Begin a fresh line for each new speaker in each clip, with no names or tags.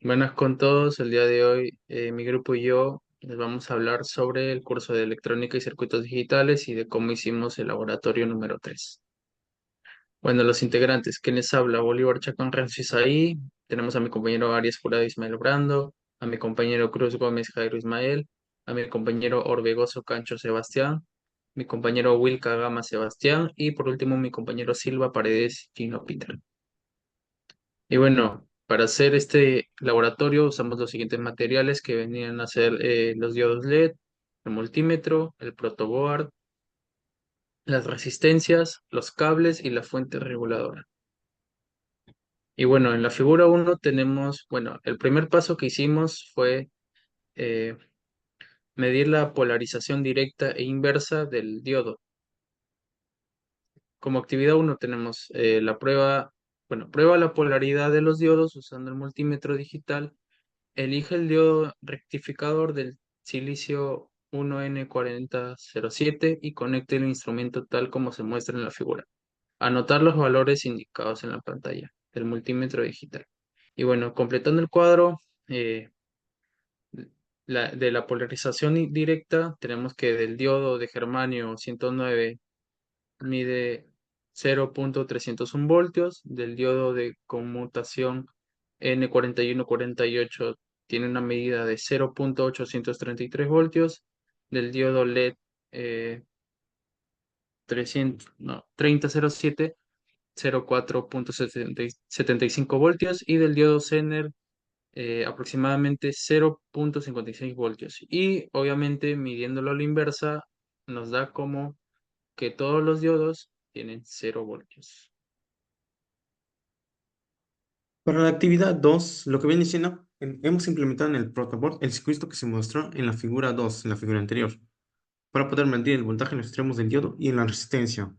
Buenas con todos. El día de hoy, mi grupo y yo les vamos a hablar sobre el curso de electrónica y circuitos digitales y de cómo hicimos el laboratorio número 3. Bueno, los integrantes, ¿quién les habla? Bolívar Chacón Francis ahí. Tenemos a mi compañero Arias Jurado Ismael Brando, a mi compañero Cruz Gómez Jairo Ismael, a mi compañero Orbegoso Cancho Sebastián, mi compañero Wilca Gama Sebastián y por último mi compañero Silva Paredes Gino Peter. Y bueno, para hacer este laboratorio usamos los siguientes materiales que venían a ser los diodos LED, el multímetro, el protoboard, las resistencias, los cables y la fuente reguladora. Y bueno, en la figura uno tenemos, bueno, el primer paso que hicimos fue eh, medir la polarización directa e inversa del diodo. Como actividad uno tenemos la prueba, bueno, prueba la polaridad de los diodos usando el multímetro digital. Elige el diodo rectificador del silicio 1N4007 y conecte el instrumento tal como se muestra en la figura. Anotar los valores indicados en la pantalla del multímetro digital. Y bueno, completando el cuadro de la polarización directa, tenemos que del diodo de germanio 109 mide 0.301 voltios, del diodo de conmutación N4148 tiene una medida de 0.833 voltios, del diodo LED 300, no, 3007 0.475 voltios y del diodo Zener aproximadamente 0.56 voltios. Y obviamente midiéndolo a la inversa nos da como que todos los diodos tienen 0 voltios.
Para la actividad 2, lo que viene diciendo, hemos implementado en el protoboard el circuito que se mostró en la figura 2, en la figura anterior, para poder medir el voltaje en los extremos del diodo y en la resistencia.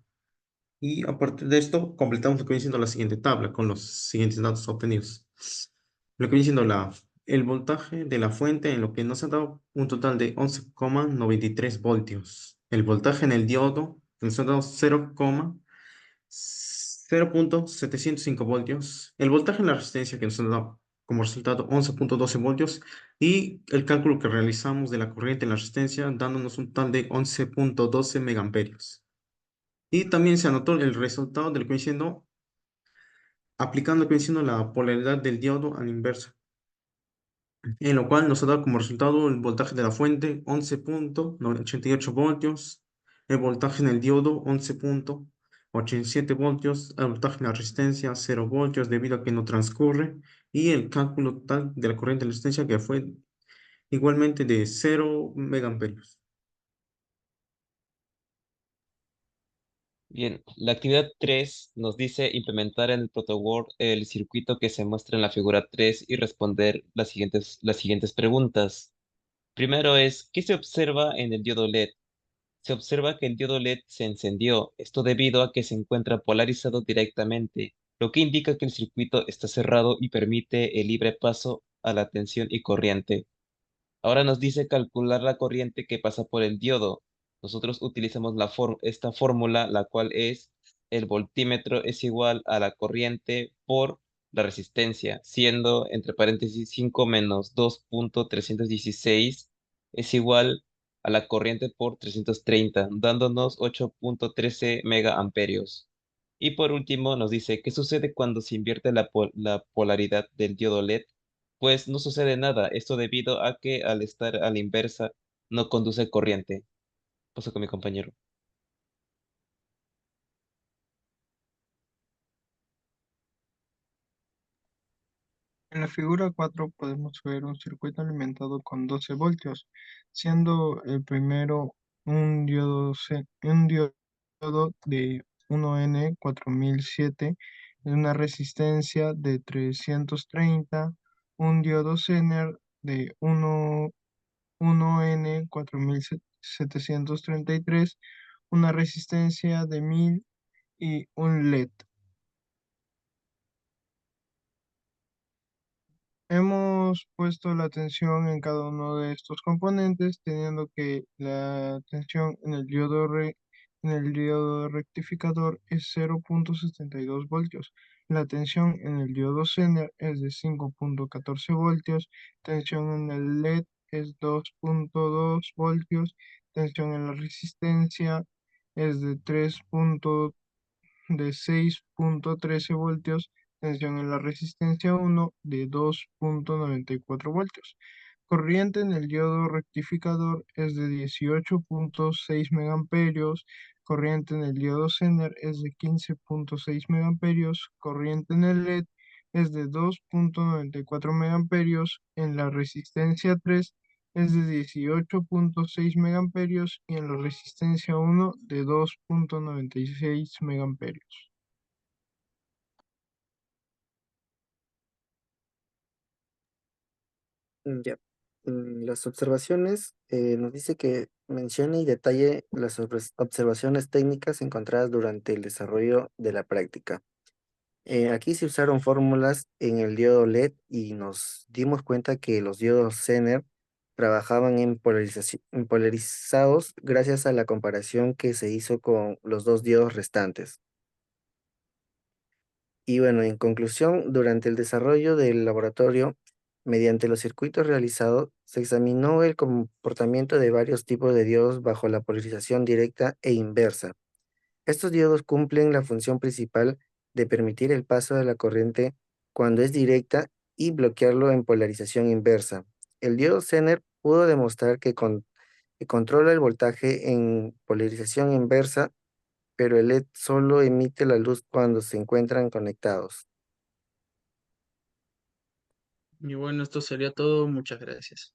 Y a partir de esto, completamos lo que viene siendo la siguiente tabla con los siguientes datos obtenidos. Lo que viene siendo el voltaje de la fuente, en lo que nos ha dado un total de 11,93 voltios. El voltaje en el diodo nos ha dado 0.705 voltios. El voltaje en la resistencia que nos ha dado como resultado 11,12 voltios. Y el cálculo que realizamos de la corriente en la resistencia dándonos un total de 11,12 megamperios. Y también se anotó el resultado de lo que viene siendo, aplicando lo que viene siendo la polaridad del diodo al inverso, en lo cual nos ha dado como resultado el voltaje de la fuente 11,88 voltios, el voltaje en el diodo 11,87 voltios, el voltaje en la resistencia 0 voltios debido a que no transcurre, y el cálculo total de la corriente de la resistencia que fue igualmente de 0 megamperios.
Bien, la actividad 3 nos dice implementar en el protoword el circuito que se muestra en la figura 3 y responder las siguientes preguntas. Primero es, ¿qué se observa en el diodo LED? Se observa que el diodo LED se encendió, esto debido a que se encuentra polarizado directamente, lo que indica que el circuito está cerrado y permite el libre paso a la tensión y corriente. Ahora nos dice calcular la corriente que pasa por el diodo. Nosotros utilizamos esta fórmula, la cual es el voltímetro es igual a la corriente por la resistencia, siendo entre paréntesis 5 menos 2,316 es igual a la corriente por 330, dándonos 8,13 megaamperios. Y por último nos dice, ¿qué sucede cuando se invierte la polaridad del diodo LED? Pues no sucede nada, esto debido a que al estar a la inversa no conduce corriente. Paso con mi compañero.
En la figura 4 podemos ver un circuito alimentado con 12 voltios, siendo el primero un diodo de 1N4007 de una resistencia de 330, un diodo Zener de 1N4733, una resistencia de 1000 y un LED. Hemos puesto la atención en cada uno de estos componentes, teniendo que la tensión en el diodo rectificador es 0,72 voltios, La tensión en el diodo Zener es de 5.14 voltios, tensión en el LED es 2.2 voltios, tensión en la resistencia es de 6.13 voltios, tensión en la resistencia 1 de 2.94 voltios. Corriente en el diodo rectificador es de 18.6 megamperios, corriente en el diodo Zener es de 15.6 megamperios, corriente en el LED es de 2.94 megamperios, en la resistencia 3 es de 18.6 megamperios y en la resistencia 1 de 2.96 megamperios.
Ya. Las observaciones nos dice que mencione y detalle las observaciones técnicas encontradas durante el desarrollo de la práctica. Aquí se usaron fórmulas en el diodo LED y nos dimos cuenta que los diodos Zener trabajaban en polarizados gracias a la comparación que se hizo con los dos diodos restantes. Y bueno, en conclusión, durante el desarrollo del laboratorio, mediante los circuitos realizados, se examinó el comportamiento de varios tipos de diodos bajo la polarización directa e inversa. Estos diodos cumplen la función principal de permitir el paso de la corriente cuando es directa y bloquearlo en polarización inversa. El diodo Zener pudo demostrar que controla el voltaje en polarización inversa, pero el LED solo emite la luz cuando se encuentran conectados.
Y bueno, esto sería todo. Muchas gracias.